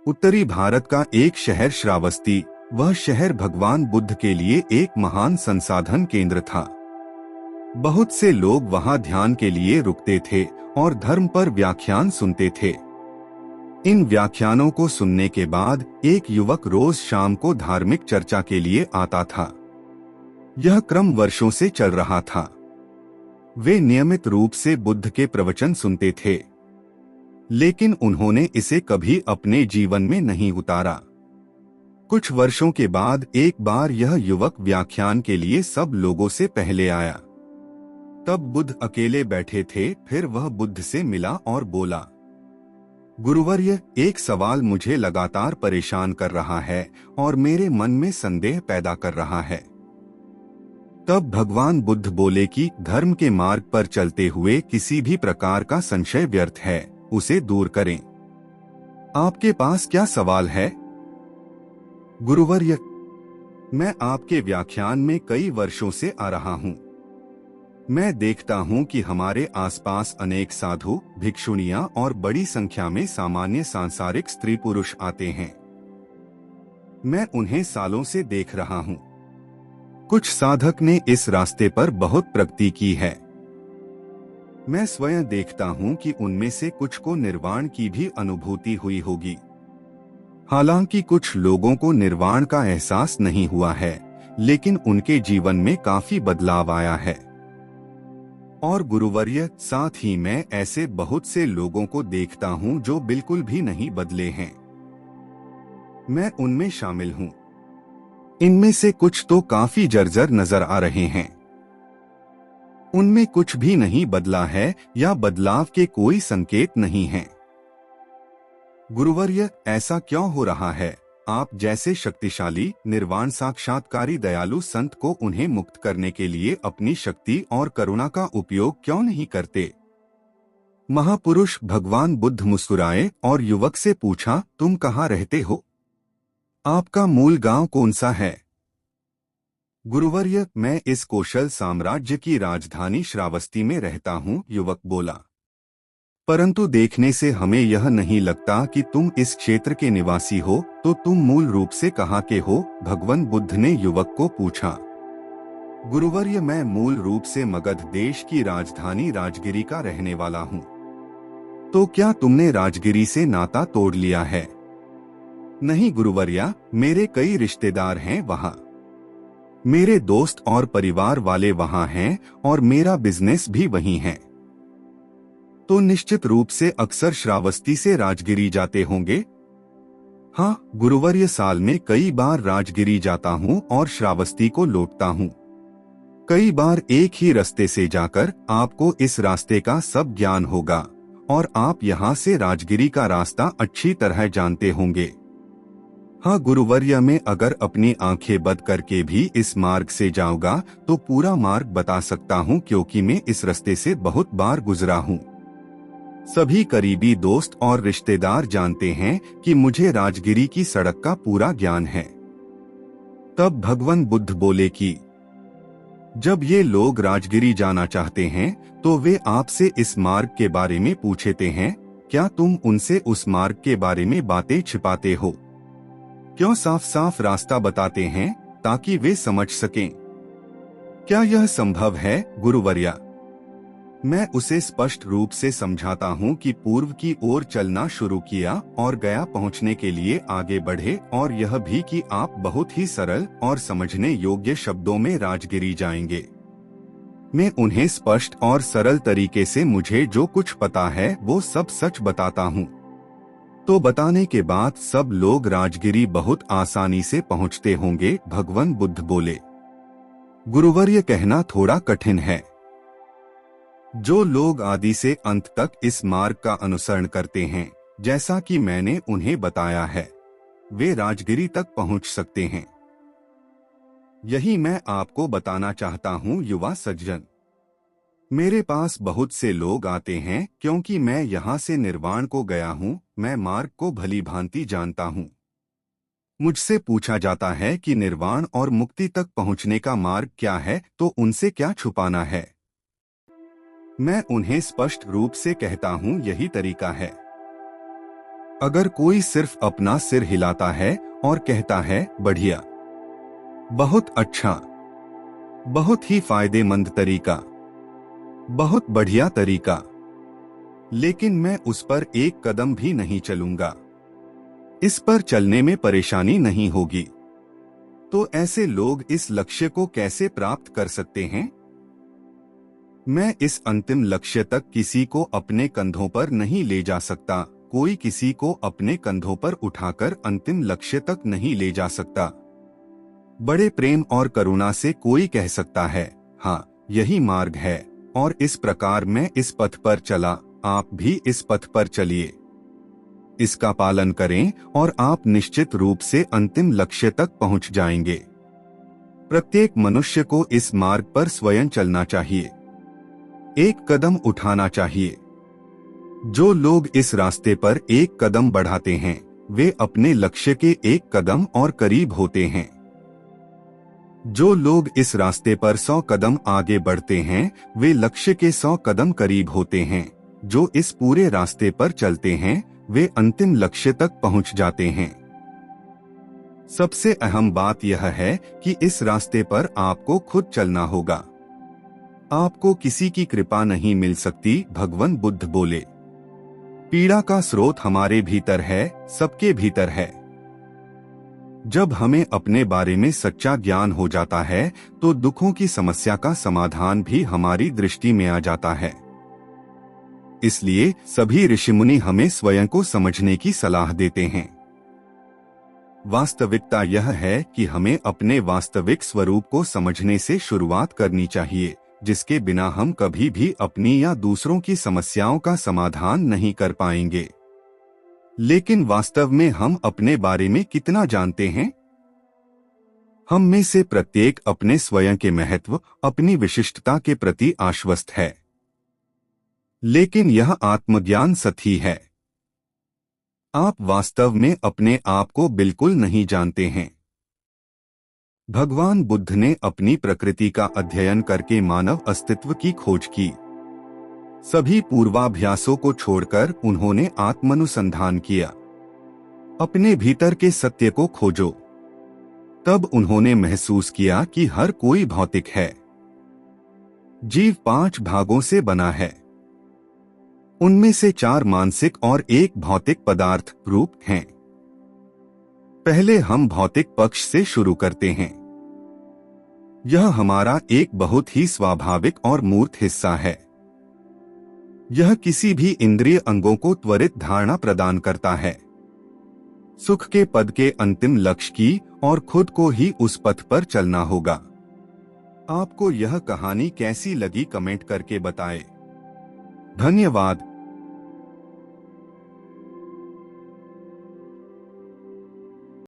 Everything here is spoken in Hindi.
उत्तरी भारत का एक शहर श्रावस्ती, वह शहर भगवान बुद्ध के लिए एक महान संसाधन केंद्र था। बहुत से लोग वहां ध्यान के लिए रुकते थे और धर्म पर व्याख्यान सुनते थे। इन व्याख्यानों को सुनने के बाद एक युवक रोज शाम को धार्मिक चर्चा के लिए आता था। यह क्रम वर्षों से चल रहा था। वे नियमित रूप से बुद्ध के प्रवचन सुनते थे, लेकिन उन्होंने इसे कभी अपने जीवन में नहीं उतारा। कुछ वर्षों के बाद एक बार यह युवक व्याख्यान के लिए सब लोगों से पहले आया। तब बुद्ध अकेले बैठे थे। फिर वह बुद्ध से मिला और बोला, गुरुवर्य, एक सवाल मुझे लगातार परेशान कर रहा है और मेरे मन में संदेह पैदा कर रहा है। तब भगवान बुद्ध बोले कि धर्म के मार्ग पर चलते हुए किसी भी प्रकार का संशय व्यर्थ है, उसे दूर करें। आपके पास क्या सवाल है? गुरुवर्य, मैं आपके व्याख्यान में कई वर्षों से आ रहा हूँ। मैं देखता हूँ कि हमारे आसपास अनेक साधु, भिक्षुणियां और बड़ी संख्या में सामान्य सांसारिक स्त्री पुरुष आते हैं। मैं उन्हें सालों से देख रहा हूँ। कुछ साधक ने इस रास्ते पर बहुत प्रगति की है। मैं स्वयं देखता हूँ कि उनमें से कुछ को निर्वाण की भी अनुभूति हुई होगी। हालांकि कुछ लोगों को निर्वाण का एहसास नहीं हुआ है, लेकिन उनके जीवन में काफी बदलाव आया है। और गुरुवर्य, साथ ही मैं ऐसे बहुत से लोगों को देखता हूँ जो बिल्कुल भी नहीं बदले हैं। मैं उनमें शामिल हूँ। इनमें से कुछ तो काफी जर्जर नजर आ रहे हैं। उनमें कुछ भी नहीं बदला है या बदलाव के कोई संकेत नहीं हैं। गुरुवर्य, ऐसा क्यों हो रहा है? आप जैसे शक्तिशाली, निर्वाण साक्षात्कारी दयालु संत को उन्हें मुक्त करने के लिए अपनी शक्ति और करुणा का उपयोग क्यों नहीं करते? महापुरुष भगवान बुद्ध मुस्कुराए और युवक से पूछा, तुम कहाँ रहते हो? आपका मूल गांव कौन सा है? गुरुवर्य, मैं इस कौशल साम्राज्य की राजधानी श्रावस्ती में रहता हूँ, युवक बोला। परंतु देखने से हमें यह नहीं लगता कि तुम इस क्षेत्र के निवासी हो, तो तुम मूल रूप से कहाँ के हो? भगवान बुद्ध ने युवक को पूछा। गुरुवर्य, मैं मूल रूप से मगध देश की राजधानी राजगिरी का रहने वाला हूँ। तो क्या तुमने राजगिरी से नाता तोड़ लिया है? नहीं गुरुवर्या, मेरे कई रिश्तेदार हैं वहाँ। मेरे दोस्त और परिवार वाले वहाँ हैं और मेरा बिजनेस भी वहीं है। तो निश्चित रूप से अक्सर श्रावस्ती से राजगिरी जाते होंगे? हाँ गुरुवर्य, साल में कई बार राजगिरी जाता हूँ और श्रावस्ती को लौटता हूँ। कई बार एक ही रास्ते से जाकर आपको इस रास्ते का सब ज्ञान होगा और आप यहाँ से राजगिरी का रास्ता अच्छी तरह जानते होंगे। हाँ गुरुवर्य, मैं अगर अपनी आंखें बंद करके भी इस मार्ग से जाऊंगा तो पूरा मार्ग बता सकता हूँ, क्योंकि मैं इस रास्ते से बहुत बार गुजरा हूँ। सभी करीबी दोस्त और रिश्तेदार जानते हैं कि मुझे राजगिरी की सड़क का पूरा ज्ञान है। तब भगवान बुद्ध बोले कि जब ये लोग राजगिरी जाना चाहते हैं तो वे आपसे इस मार्ग के बारे में पूछते हैं। क्या तुम उनसे उस मार्ग के बारे में बातें छिपाते हो? क्यों साफ साफ रास्ता बताते हैं ताकि वे समझ सकें? क्या यह संभव है गुरुवर्या? मैं उसे स्पष्ट रूप से समझाता हूँ कि पूर्व की ओर चलना शुरू किया और गया पहुँचने के लिए आगे बढ़े, और यह भी कि आप बहुत ही सरल और समझने योग्य शब्दों में राजगिरी जाएंगे। मैं उन्हें स्पष्ट और सरल तरीके से मुझे जो कुछ पता है वो सब सच बताता हूँ। तो बताने के बाद सब लोग राजगिरी बहुत आसानी से पहुँचते होंगे, भगवान बुद्ध बोले। गुरुवर्य, कहना थोड़ा कठिन है। जो लोग आदि से अंत तक इस मार्ग का अनुसरण करते हैं, जैसा कि मैंने उन्हें बताया है, वे राजगिरी तक पहुंच सकते हैं। यही मैं आपको बताना चाहता हूं युवा सज्जन। मेरे पास बहुत से लोग आते हैं क्योंकि मैं यहाँ से निर्वाण को गया हूँ। मैं मार्ग को भली भांति जानता हूँ। मुझसे पूछा जाता है कि निर्वाण और मुक्ति तक पहुँचने का मार्ग क्या है, तो उनसे क्या छुपाना है? मैं उन्हें स्पष्ट रूप से कहता हूँ, यही तरीका है। अगर कोई सिर्फ अपना सिर हिलाता है और कहता है बढ़िया, बहुत अच्छा, बहुत ही फायदेमंद तरीका, बहुत बढ़िया तरीका, लेकिन मैं उस पर एक कदम भी नहीं चलूंगा, इस पर चलने में परेशानी नहीं होगी, तो ऐसे लोग इस लक्ष्य को कैसे प्राप्त कर सकते हैं? मैं इस अंतिम लक्ष्य तक किसी को अपने कंधों पर नहीं ले जा सकता, कोई किसी को अपने कंधों पर उठाकर अंतिम लक्ष्य तक नहीं ले जा सकता। बड़े प्रेम और करुणा से कोई कह सकता है, हाँ यही मार्ग है, और इस प्रकार मैं इस पथ पर चला, आप भी इस पथ पर चलिए। इसका पालन करें और आप निश्चित रूप से अंतिम लक्ष्य तक पहुंच जाएंगे। प्रत्येक मनुष्य को इस मार्ग पर स्वयं चलना चाहिए, एक कदम उठाना चाहिए। जो लोग इस रास्ते पर एक कदम बढ़ाते हैं, वे अपने लक्ष्य के एक कदम और करीब होते हैं। जो लोग इस रास्ते पर 100 कदम आगे बढ़ते हैं, वे लक्ष्य के 100 कदम करीब होते हैं। जो इस पूरे रास्ते पर चलते हैं, वे अंतिम लक्ष्य तक पहुंच जाते हैं। सबसे अहम बात यह है कि इस रास्ते पर आपको खुद चलना होगा। आपको किसी की कृपा नहीं मिल सकती, भगवान बुद्ध बोले। पीड़ा का स्रोत हमारे भीतर है, सबके भीतर है। जब हमें अपने बारे में सच्चा ज्ञान हो जाता है, तो दुखों की समस्या का समाधान भी हमारी दृष्टि में आ जाता है। इसलिए सभी ऋषिमुनि हमें स्वयं को समझने की सलाह देते हैं। वास्तविकता यह है कि हमें अपने वास्तविक स्वरूप को समझने से शुरुआत करनी चाहिए, जिसके बिना हम कभी भी अपनी या दूसरों की समस्याओं का समाधान नहीं कर पाएंगे। लेकिन वास्तव में हम अपने बारे में कितना जानते हैं? हम में से प्रत्येक अपने स्वयं के महत्व, अपनी विशिष्टता के प्रति आश्वस्त है। लेकिन यह आत्मज्ञान सही है। आप वास्तव में अपने आप को बिल्कुल नहीं जानते हैं। भगवान बुद्ध ने अपनी प्रकृति का अध्ययन करके मानव अस्तित्व की खोज की। सभी पूर्वाभ्यासों को छोड़कर उन्होंने आत्मानुसंधान किया। अपने भीतर के सत्य को खोजो। तब उन्होंने महसूस किया कि हर कोई भौतिक है। जीव 5 भागों से बना है। उनमें से 4 मानसिक और 1 भौतिक पदार्थ रूप हैं। पहले हम भौतिक पक्ष से शुरू करते हैं। यह हमारा एक बहुत ही स्वाभाविक और मूर्त हिस्सा है। यह किसी भी इंद्रिय अंगों को त्वरित धारणा प्रदान करता है, सुख के पद के अंतिम लक्ष्य की, और खुद को ही उस पथ पर चलना होगा। आपको यह कहानी कैसी लगी कमेंट करके बताएं। धन्यवाद।